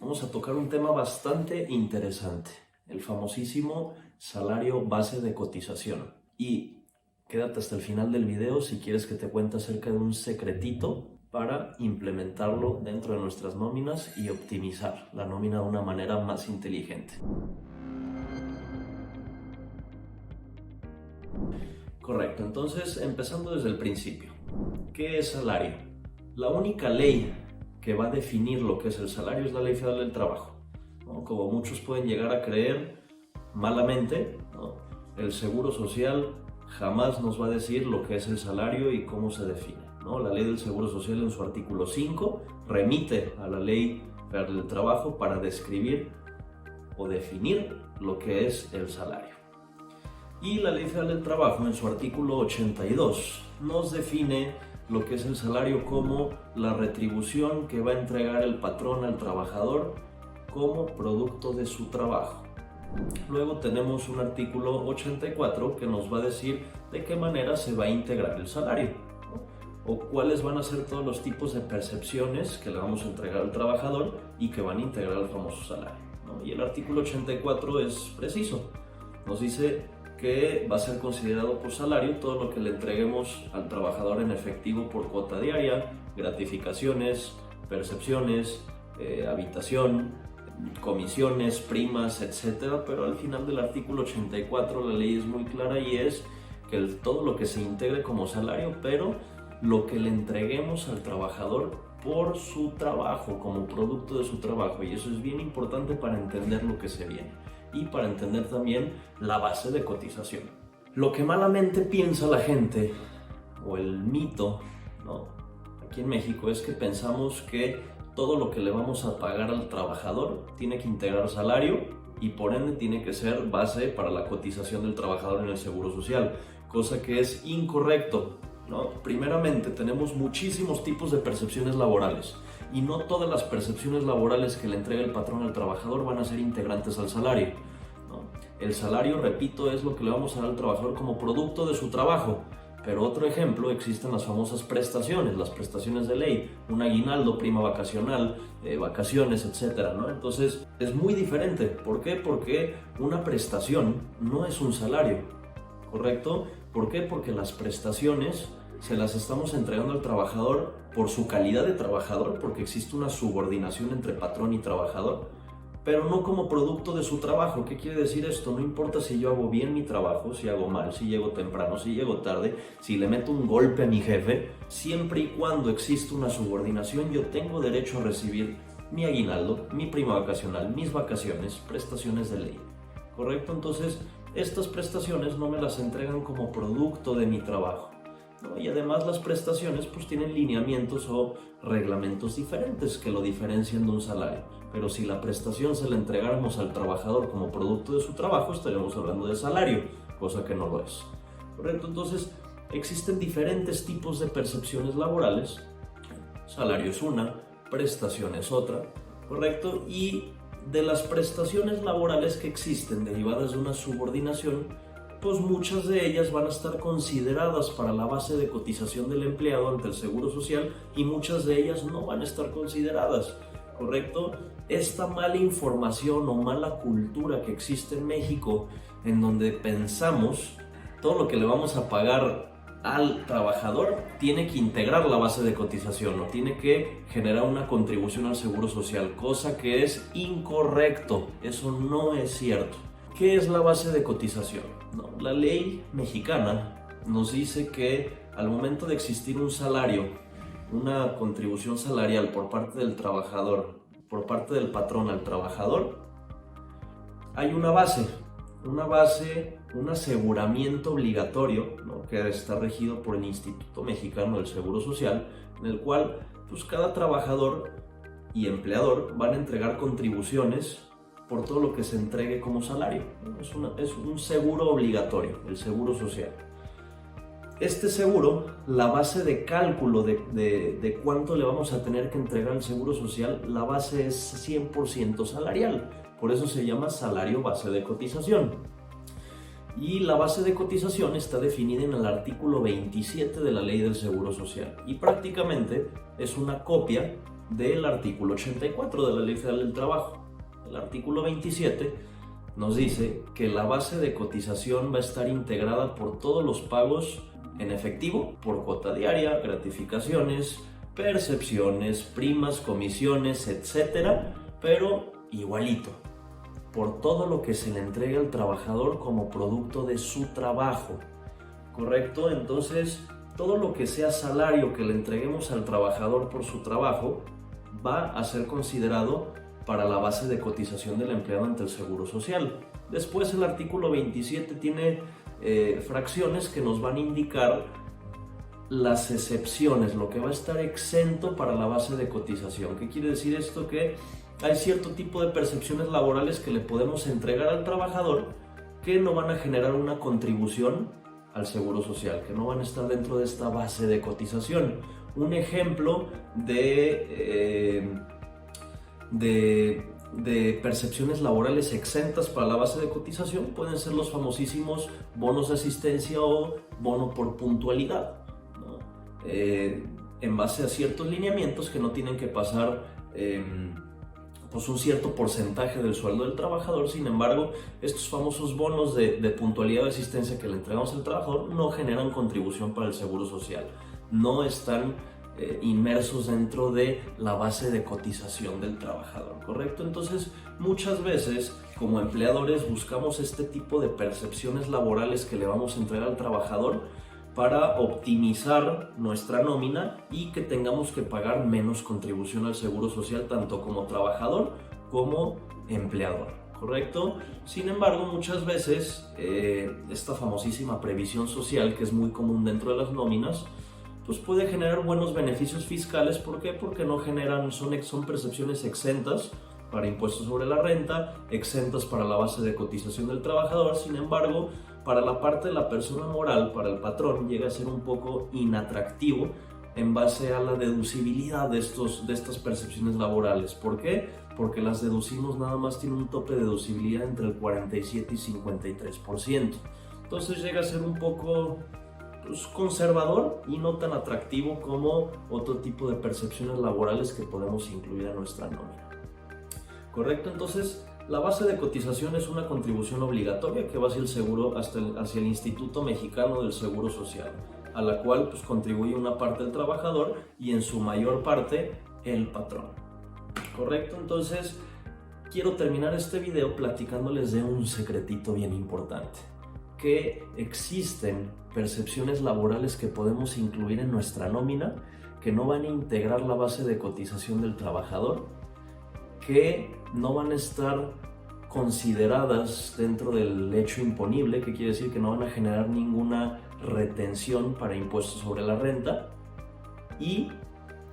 vamos a tocar un tema bastante interesante, el famosísimo salario base de cotización. Y quédate hasta el final del video si quieres que te cuente acerca de un secretito para implementarlo dentro de nuestras nóminas y optimizar la nómina de una manera más inteligente. Correcto, entonces empezando desde el principio. ¿Qué es salario? La única ley que va a definir lo que es el salario es la Ley Federal del Trabajo, ¿no? Como muchos pueden llegar a creer malamente, ¿no? El Seguro Social jamás nos va a decir lo que es el salario y cómo se define, ¿no? La Ley del Seguro Social en su artículo 5 remite a la Ley Federal del Trabajo para describir o definir lo que es el salario. Y la Ley Federal del Trabajo en su artículo 82 nos define lo que es el salario como la retribución que va a entregar el patrón al trabajador como producto de su trabajo. Luego tenemos un artículo 84 que nos va a decir de qué manera se va a integrar el salario, ¿no? O cuáles van a ser todos los tipos de percepciones que le vamos a entregar al trabajador y que van a integrar el famoso salario, ¿no? Y el artículo 84 es preciso, nos dice que va a ser considerado por salario todo lo que le entreguemos al trabajador en efectivo por cuota diaria, gratificaciones, percepciones, habitación, comisiones, primas, etc. Pero al final del artículo 84 la ley es muy clara y es que todo lo que se integre como salario, pero lo que le entreguemos al trabajador por su trabajo, como producto de su trabajo. Y eso es bien importante para entender lo que se viene y para entender también la base de cotización. Lo que malamente piensa la gente, o el mito, ¿no? Aquí en México, es que pensamos que todo lo que le vamos a pagar al trabajador tiene que integrar salario y por ende tiene que ser base para la cotización del trabajador en el Seguro Social, cosa que es incorrecto, ¿no? Primeramente, tenemos muchísimos tipos de percepciones laborales y no todas las percepciones laborales que le entrega el patrón al trabajador van a ser integrantes al salario, ¿no? El salario, repito, es lo que le vamos a dar al trabajador como producto de su trabajo. Pero otro ejemplo, existen las famosas prestaciones, las prestaciones de ley, un aguinaldo, prima vacacional, vacaciones, etcétera, ¿no? Entonces es muy diferente. ¿Por qué? Porque una prestación no es un salario, ¿correcto? ¿Por qué? Porque las prestaciones se las estamos entregando al trabajador por su calidad de trabajador, porque existe una subordinación entre patrón y trabajador, pero no como producto de su trabajo. ¿Qué quiere decir esto? No importa si yo hago bien mi trabajo, si hago mal, si llego temprano, si llego tarde, si le meto un golpe a mi jefe, siempre y cuando existe una subordinación, yo tengo derecho a recibir mi aguinaldo, mi prima vacacional, mis vacaciones, prestaciones de ley, ¿correcto? Entonces, estas prestaciones no me las entregan como producto de mi trabajo, ¿no? Y además las prestaciones pues tienen lineamientos o reglamentos diferentes que lo diferencian de un salario. Pero si la prestación se la entregáramos al trabajador como producto de su trabajo, estaríamos hablando de salario, cosa que no lo es, ¿correcto? Entonces existen diferentes tipos de percepciones laborales. Salario es una, prestación es otra, ¿correcto? Y de las prestaciones laborales que existen derivadas de una subordinación, pues muchas de ellas van a estar consideradas para la base de cotización del empleado ante el Seguro Social y muchas de ellas no van a estar consideradas, ¿correcto? Esta mala información o mala cultura que existe en México, en donde pensamos todo lo que le vamos a pagar al trabajador tiene que integrar la base de cotización o tiene que generar una contribución al Seguro Social, cosa que es incorrecto. Eso no es cierto. ¿Qué es la base de cotización? No, la ley mexicana nos dice que al momento de existir un salario, una contribución salarial por parte del trabajador, por parte del patrón al trabajador, hay una base, un aseguramiento obligatorio, ¿no? Que está regido por el Instituto Mexicano del Seguro Social, en el cual pues, cada trabajador y empleador van a entregar contribuciones por todo lo que se entregue como salario, ¿no? Es un seguro obligatorio, el Seguro Social. Este seguro, la base de cálculo de cuánto le vamos a tener que entregar al Seguro Social, la base es 100% salarial. Por eso se llama salario base de cotización. Y la base de cotización está definida en el artículo 27 de la Ley del Seguro Social. Y prácticamente es una copia del artículo 84 de la Ley Federal del Trabajo. El artículo 27 nos dice que la base de cotización va a estar integrada por todos los pagos en efectivo, por cuota diaria, gratificaciones, percepciones, primas, comisiones, etcétera, pero igualito, por todo lo que se le entrega al trabajador como producto de su trabajo, ¿correcto? Entonces, todo lo que sea salario que le entreguemos al trabajador por su trabajo va a ser considerado para la base de cotización del empleado ante el Seguro Social. Después el artículo 27 tiene fracciones que nos van a indicar las excepciones, lo que va a estar exento para la base de cotización. ¿Qué quiere decir esto? Que hay cierto tipo de percepciones laborales que le podemos entregar al trabajador que no van a generar una contribución al Seguro Social, que no van a estar dentro de esta base de cotización. Un ejemplo de percepciones laborales exentas para la base de cotización pueden ser los famosísimos bonos de asistencia o bono por puntualidad, ¿no? En base a ciertos lineamientos que no tienen que pasar pues un cierto porcentaje del sueldo del trabajador. Sin embargo, estos famosos bonos de puntualidad o de asistencia que le entregamos al trabajador no generan contribución para el Seguro Social, no están inmersos dentro de la base de cotización del trabajador, ¿correcto? Entonces, muchas veces como empleadores buscamos este tipo de percepciones laborales que le vamos a entregar al trabajador para optimizar nuestra nómina y que tengamos que pagar menos contribución al Seguro Social, tanto como trabajador como empleador, ¿correcto? Sin embargo, muchas veces esta famosísima previsión social, que es muy común dentro de las nóminas, pues puede generar buenos beneficios fiscales. ¿Por qué? Porque no generan, son percepciones exentas para impuestos sobre la renta, exentas para la base de cotización del trabajador. Sin embargo, para la parte de la persona moral, para el patrón, llega a ser un poco inatractivo en base a la deducibilidad de estas percepciones laborales. ¿Por qué? Porque las deducimos, nada más tiene un tope de deducibilidad entre el 47 y 53%. Entonces llega a ser un poco conservador y no tan atractivo como otro tipo de percepciones laborales que podemos incluir en nuestra nómina, ¿correcto? Entonces, la base de cotización es una contribución obligatoria que va hacia el seguro, hacia el Instituto Mexicano del Seguro Social, a la cual pues contribuye una parte del trabajador y en su mayor parte el patrón, ¿correcto? Entonces, quiero terminar este video platicándoles de un secretito bien importante, que existen percepciones laborales que podemos incluir en nuestra nómina que no van a integrar la base de cotización del trabajador, que no van a estar consideradas dentro del hecho imponible, que quiere decir que no van a generar ninguna retención para impuestos sobre la renta, y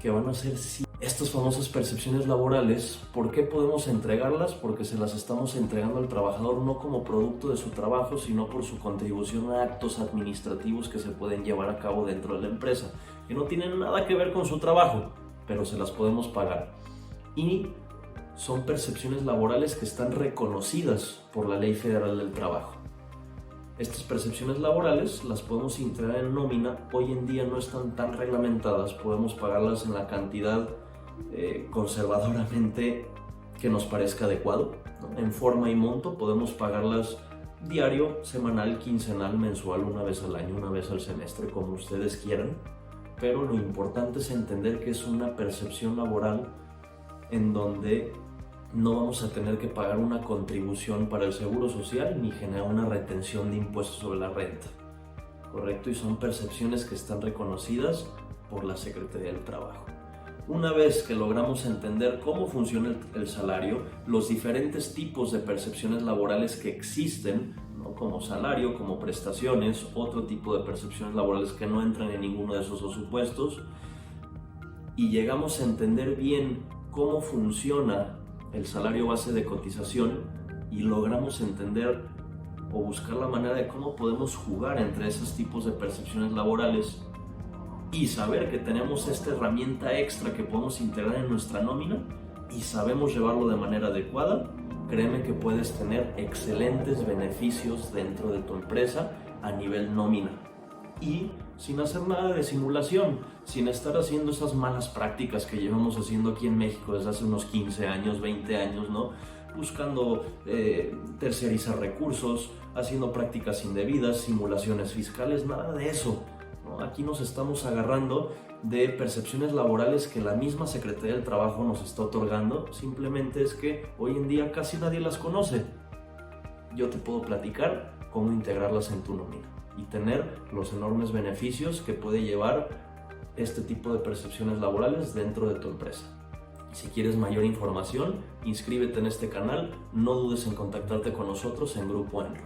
que van a ser estas famosas percepciones laborales. ¿Por qué podemos entregarlas? Porque se las estamos entregando al trabajador no como producto de su trabajo, sino por su contribución a actos administrativos que se pueden llevar a cabo dentro de la empresa, que no tienen nada que ver con su trabajo, pero se las podemos pagar. Y son percepciones laborales que están reconocidas por la Ley Federal del Trabajo. Estas percepciones laborales las podemos integrar en nómina. Hoy en día no están tan reglamentadas, podemos pagarlas en la cantidad conservadoramente que nos parezca adecuado, ¿no? En forma y monto podemos pagarlas diario, semanal, quincenal, mensual, una vez al año, una vez al semestre, como ustedes quieran, pero lo importante es entender que es una percepción laboral en donde no vamos a tener que pagar una contribución para el Seguro Social ni generar una retención de impuestos sobre la renta, ¿correcto? Y son percepciones que están reconocidas por la Secretaría del Trabajo. Una vez que logramos entender cómo funciona el salario, los diferentes tipos de percepciones laborales que existen, ¿no? Como salario, como prestaciones, otro tipo de percepciones laborales que no entran en ninguno de esos dos supuestos, y llegamos a entender bien cómo funciona el salario base de cotización y logramos entender o buscar la manera de cómo podemos jugar entre esos tipos de percepciones laborales y saber que tenemos esta herramienta extra que podemos integrar en nuestra nómina y sabemos llevarlo de manera adecuada, créeme que puedes tener excelentes beneficios dentro de tu empresa a nivel nómina y sin hacer nada de simulación. sin estar haciendo esas malas prácticas que llevamos haciendo aquí en México desde hace unos 15 años, 20 años, ¿no? Buscando terciarizar recursos, haciendo prácticas indebidas, simulaciones fiscales, nada de eso, ¿no? Aquí nos estamos agarrando de percepciones laborales que la misma Secretaría del Trabajo nos está otorgando. Simplemente es que hoy en día casi nadie las conoce. Yo te puedo platicar cómo integrarlas en tu nómina y tener los enormes beneficios que puede llevar este tipo de percepciones laborales dentro de tu empresa. Si quieres mayor información, inscríbete en este canal, no dudes en contactarte con nosotros en Grupo Enro.